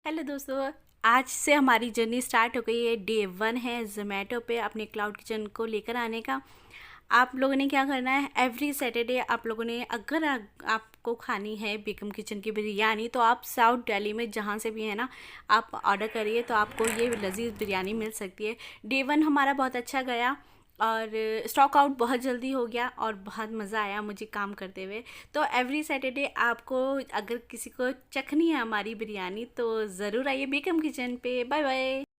Hello दोस्तों। आज से हमारी जर्नी स्टार्ट हो गई है। डे 1 है ज़ोमैटो पे अपने क्लाउड किचन को लेकर आने का। आप लोगों ने क्या करना है, एवरी सैटरडे आप लोगों ने अगर आपको खानी है बेगम किचन की बिरयानी, तो आप साउथ दिल्ली में जहाँ से भी है ना, आप ऑर्डर करिए तो आपको ये लजीज बिरयानी मिल सकती है। डे 1 हमारा बहुत अच्छा गया और स्टॉक आउट बहुत जल्दी हो गया और बहुत मज़ा आया मुझे काम करते हुए। तो एवरी सैटरडे आपको अगर किसी को चखनी है हमारी बिरयानी तो ज़रूर आइए बेगम किचन पे। Bye bye.